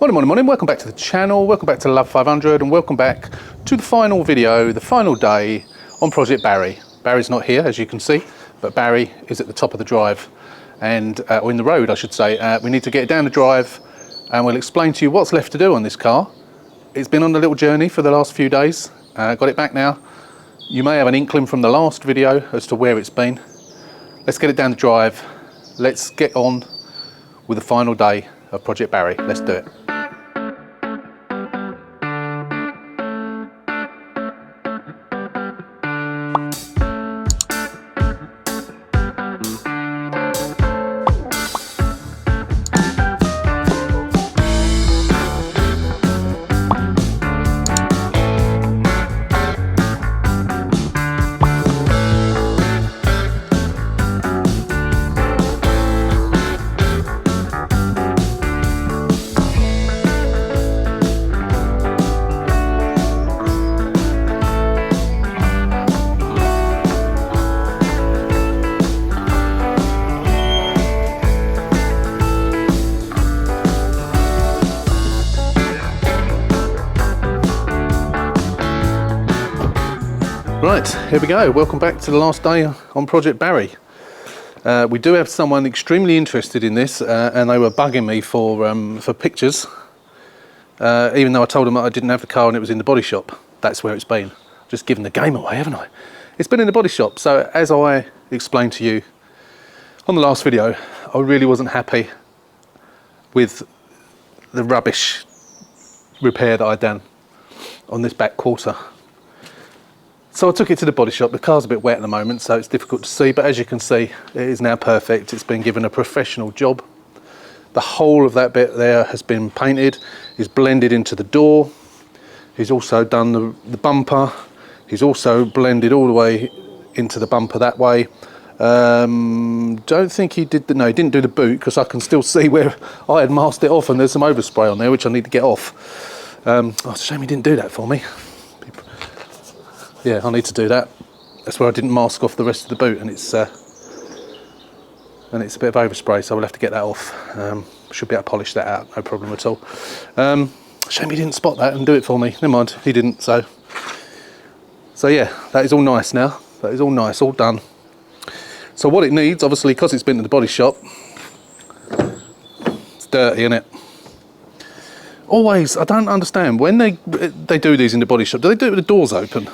Morning, welcome back to the channel, welcome back to Love 500 and welcome back to the final video, the final day on Project Barry. Barry's not here as you can see, but Barry is at the top of the drive and, or in the road I should say. We need to get down the drive and we'll explain to you what's left to do on this car. It's been on a little journey for the last few days, got it back now. You may have an inkling from the last video as to where it's been. Let's get it down the drive, let's get on with the final day of Project Barry. Let's do it. Right, here we go. Welcome back to the last day on Project Barry. We do have someone extremely interested in this, and they were bugging me for pictures, even though I told them that I didn't have the car and it was in the body shop. That's where it's been. Just given the game away, haven't I? It's been in the body shop. So as I explained to you on the last video, I really wasn't happy with the rubbish repair that I'd done on this back quarter. So I took it to the body shop. The car's a bit wet at the moment, so it's difficult to see, but as you can see, it is now perfect. It's been given a professional job. The whole of that bit there has been painted, is blended into the door. He's also done the bumper. He's also blended all the way into the bumper that way. Don't think he did no, he didn't do the boot, because I can still see where I had masked it off and there's some overspray on there, which I need to get off. Oh, it's a shame he didn't do that for me. Yeah, I need to do that. That's where I didn't mask off the rest of the boot, and it's a bit of overspray, so we'll have to get that off. Should be able to polish that out, no problem at all. Shame he didn't spot that and do it for me. Never mind, he didn't. So yeah, that is all nice now. That is all nice, all done. So what it needs, obviously, because it's been in the body shop, it's dirty, isn't it? Always, I don't understand when they do these in the body shop. Do they do it with the doors open?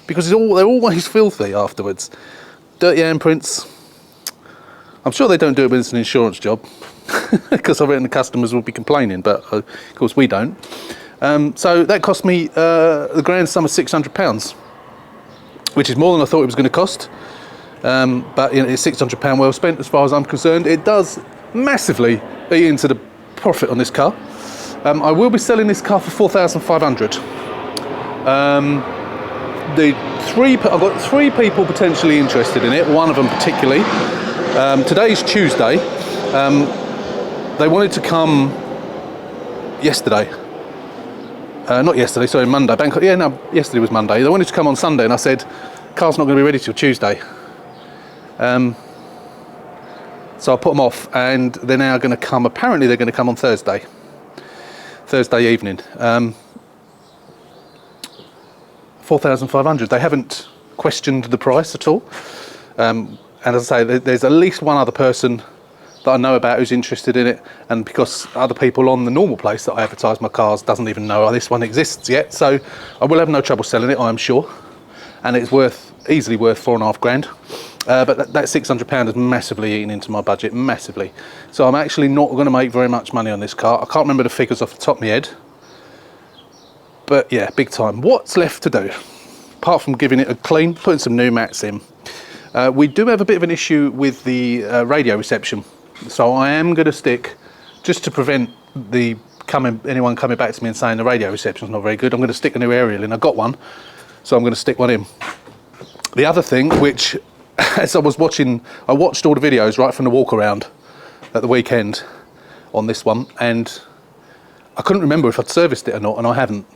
Because they're always filthy afterwards. Dirty handprints. I'm sure they don't do it when it's an insurance job, because I reckon the customers will be complaining, but of course we don't. So that cost me the grand sum of £600, which is more than I thought it was going to cost. But you know, it's £600 well spent as far as I'm concerned. It does massively eat into the profit on this car. I will be selling this car for £4,500. I've got three people potentially interested in it, one of them particularly. Today's Tuesday. They wanted to come yesterday. Not yesterday, sorry, Monday. Yesterday was Monday. They wanted to come on Sunday, and I said, car's not going to be ready till Tuesday. So I put them off, and they're now going to come, apparently they're going to come on Thursday evening. 4,500. They haven't questioned the price at all. And as I say, there's at least one other person that I know about who's interested in it, and because other people on the normal place that I advertise my cars doesn't even know this one exists yet, so I will have no trouble selling it, I am sure. And it's easily worth £4,500. But that £600 has massively eaten into my budget, massively. So I'm actually not going to make very much money on this car. I can't remember the figures off the top of my head. But yeah, big time. What's left to do? Apart from giving it a clean, putting some new mats in. We do have a bit of an issue with the radio reception. So I am going to stick, just to prevent anyone coming back to me and saying the radio reception's not very good, I'm going to stick a new aerial in. I got one, so I'm going to stick one in. The other thing, which as I watched all the videos right from the walk around at the weekend on this one, and I couldn't remember if I'd serviced it or not, and I haven't.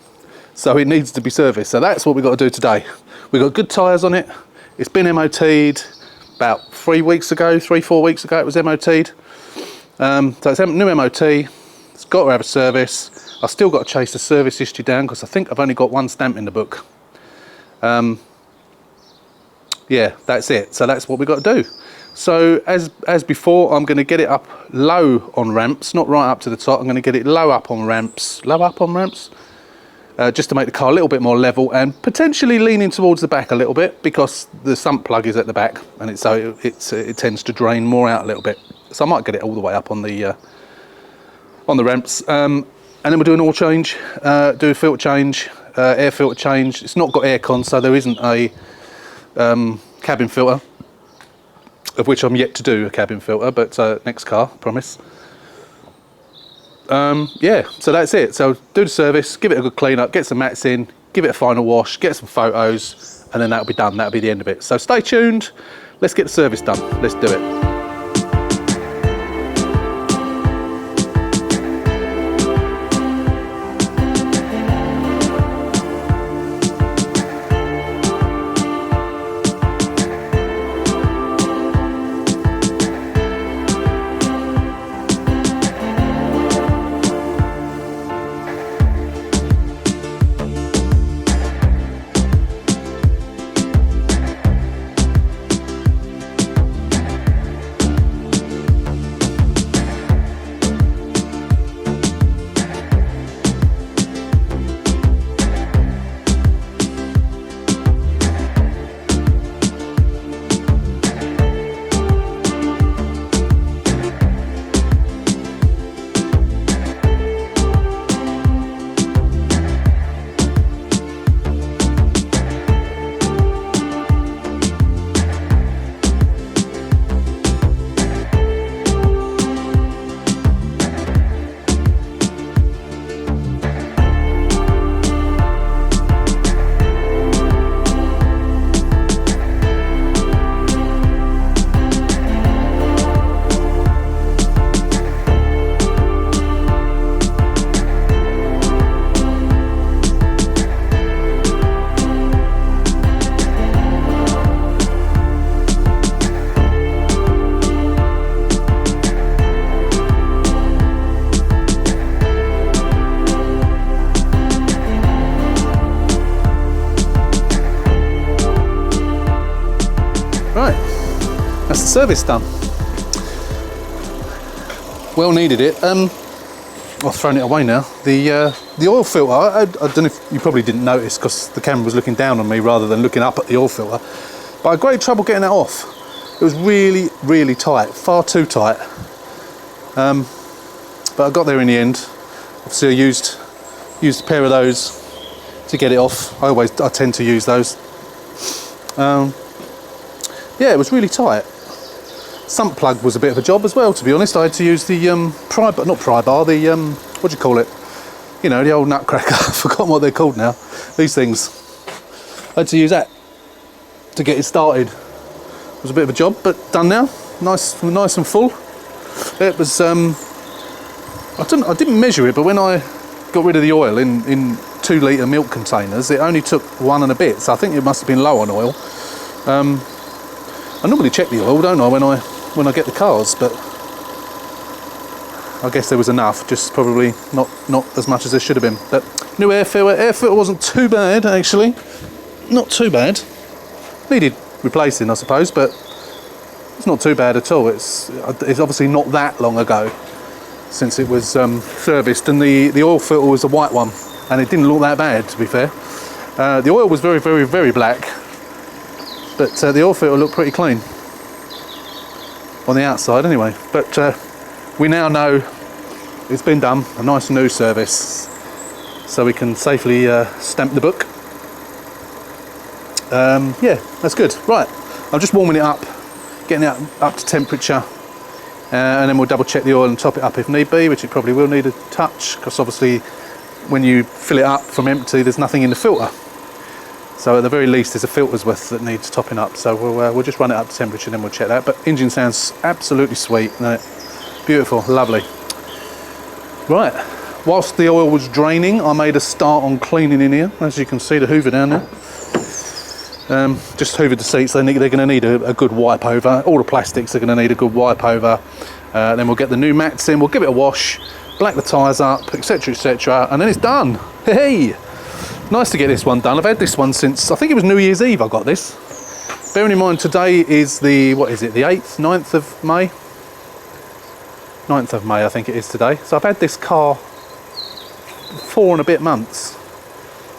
So it needs to be serviced. So that's what we've got to do today. We've got good tyres on it. It's been MOT'd about 4 weeks ago it was MOT'd. So it's new MOT, It's got to have a service. I've still got to chase the service history down because I think I've only got one stamp in the book. Yeah, that's it. So that's what we've got to do. So as before, I'm going to get it up low on ramps, not right up to the top. I'm going to get it low up on ramps, just to make the car a little bit more level and potentially leaning towards the back a little bit because the sump plug is at the back and it tends to drain more out a little bit. So I might get it all the way up on the ramps, and then we'll do an oil change, do a filter change, air filter change. It's not got aircon, so there isn't a cabin filter, of which I'm yet to do a cabin filter, but next car, promise. Yeah, so that's it. So do the service, give it a good clean up, get some mats in, give it a final wash, get some photos, and then that'll be done. That'll be the end of it. So stay tuned. Let's get the service done. Let's do it. Right, that's the service done. Well needed it. I've thrown it away now. The oil filter, I don't know if you probably didn't notice because the camera was looking down on me rather than looking up at the oil filter, but I had great trouble getting that off. It was really, really tight, far too tight. But I got there in the end. Obviously I used a pair of those to get it off. I tend to use those. Yeah, it was really tight. Sump plug was a bit of a job as well, to be honest. I had to use the what do you call it? You know, the old nutcracker. I've forgotten what they're called now. These things. I had to use that to get it started. It was a bit of a job, but done now. Nice and full. It was. I didn't measure it, but when I got rid of the oil in 2 litre milk containers, it only took 1 and a bit. So I think it must have been low on oil. I normally check the oil, don't I, when I get the cars, but I guess there was enough, just probably not as much as there should have been. But new air filter wasn't too bad actually, not too bad. Needed replacing, I suppose, but it's not too bad at all. It's obviously not that long ago since it was serviced, and the oil filter was a white one, and it didn't look that bad, to be fair. The oil was very, very, very black. But the oil filter looked pretty clean on the outside anyway. But we now know it's been done, a nice new service, so we can safely stamp the book. Yeah, that's good. Right, I'm just warming it up, getting it up to temperature, and then we'll double check the oil and top it up if need be, which it probably will need a touch, because obviously when you fill it up from empty, there's nothing in the filter. So at the very least, there's a filter's worth that needs topping up. So we'll just run it up to temperature and then we'll check that. But engine sounds absolutely sweet. Isn't it? Beautiful, lovely. Right, whilst the oil was draining, I made a start on cleaning in here. As you can see, the hoover down there. Just hoovered the seats. They're going to need a good wipe over. All the plastics are going to need a good wipe over. Then we'll get the new mats in. We'll give it a wash. black the tyres up, etc., and then it's done. Hey, nice to get this one done. I've had this one since, I think it was New Year's Eve I got this. Bearing in mind today is the, what is it, the 8th, 9th of May? 9th of May I think it is today. So I've had this car 4 and a bit months.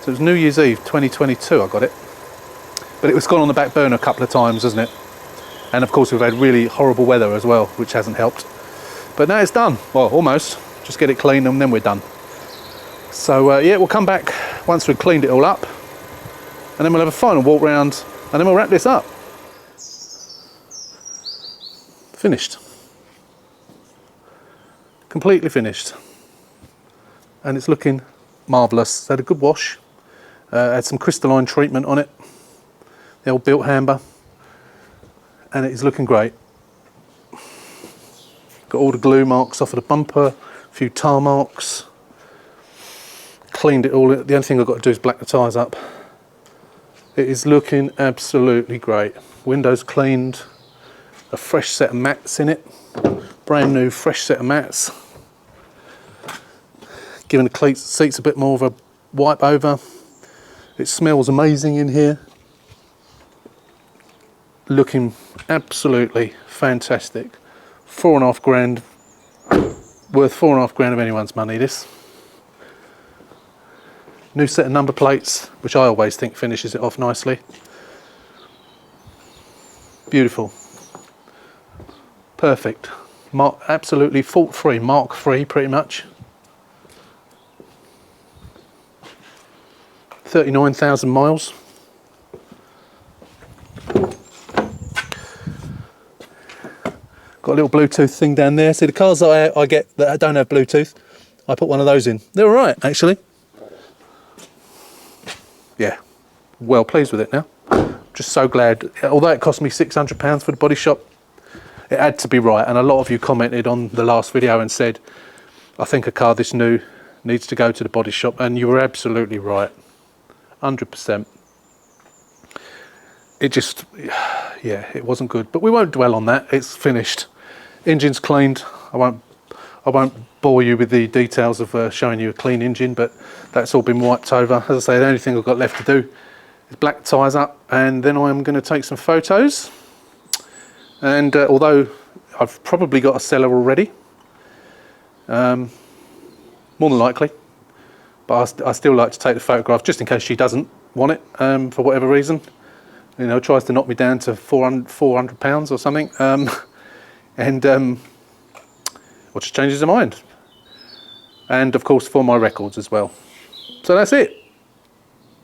So it was New Year's Eve 2022 I got it. But it was gone on the back burner a couple of times, hasn't it? And of course we've had really horrible weather as well, which hasn't helped. But now it's done, well almost. Just get it clean and then we're done. So yeah, we'll come back once we've cleaned it all up. And then we'll have a final walk round and then we'll wrap this up. Finished. Completely finished. And it's looking marvellous. It's had a good wash. Had some crystalline treatment on it. The old built hamber. And it is looking great. Got all the glue marks off of the bumper, a few tar marks. Cleaned it all. The only thing I've got to do is black the tyres up. It is looking absolutely great. Windows cleaned, a fresh set of mats in it, brand new fresh set of mats. Giving the seats a bit more of a wipe over. It smells amazing in here. Looking absolutely fantastic. 4.5 grand, worth 4.5 grand of anyone's money this. New set of number plates, which I always think finishes it off nicely. Beautiful. Perfect. Absolutely fault-free, mark-free pretty much. 39,000 miles. Got a little Bluetooth thing down there. See the cars that I get that don't have Bluetooth, I put one of those in. They're all right, actually. Yeah, well pleased with it now. Just so glad. Although it cost me £600 for the body shop, it had to be right. And a lot of you commented on the last video and said, I think a car this new needs to go to the body shop. And you were absolutely right. 100%. It just, yeah, it wasn't good. But we won't dwell on that. It's finished. Engine's cleaned. I won't bore you with the details of showing you a clean engine, but that's all been wiped over. As I say, the only thing I've got left to do is black the tyres up, and then I'm going to take some photos. And although I've probably got a seller already, more than likely, but I still like to take the photograph just in case she doesn't want it for whatever reason. You know, tries to knock me down to 400 pounds or something, or just changes her mind. And of course for my records as well. So that's it.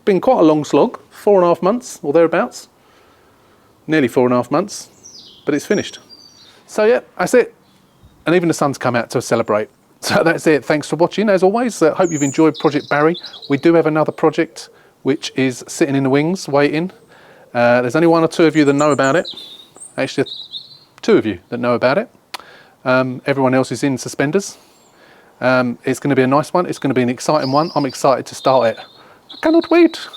Been quite a long slog, 4.5 months or thereabouts. Nearly 4.5 months, but it's finished. So yeah, that's it. And even the sun's come out to celebrate. So that's it. Thanks for watching. As always, hope you've enjoyed Project Barry. We do have another project which is sitting in the wings, waiting. There's only 1 or 2 of you that know about it. Actually, 2 of you that know about it. Everyone else is in suspenders. It's going to be a nice one. It's going to be an exciting one. I'm excited to start it. I cannot wait.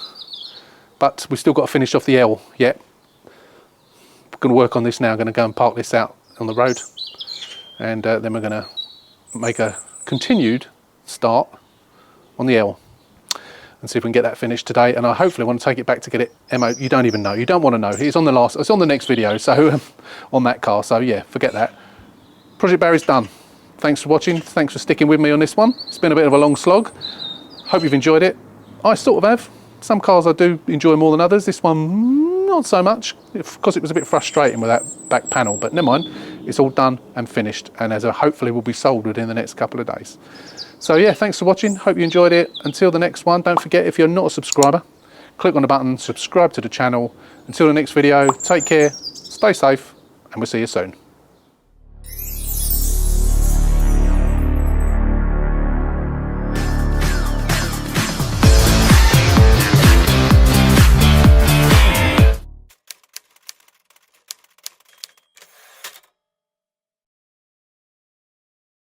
But we've still got to finish off the L yet. We're going to work on this now. I'm going to go and park this out on the road. And then we're going to make a continued start on the L. And see if we can get that finished today. And I hopefully want to take it back to get it MO. You don't even know. You don't want to know. It's on the next video. So on that car. So yeah, forget that. Project Barry's done. Thanks for watching. Thanks for sticking with me on this one. It's been a bit of a long slog. Hope you've enjoyed it. I sort of have. Some cars I do enjoy more than others. This one, not so much, because it was a bit frustrating with that back panel. But never mind. It's all done and finished. And hopefully will be sold within the next couple of days. So yeah, thanks for watching. Hope you enjoyed it. Until the next one, don't forget, if you're not a subscriber, click on the button, subscribe to the channel. Until the next video, take care, stay safe, and we'll see you soon.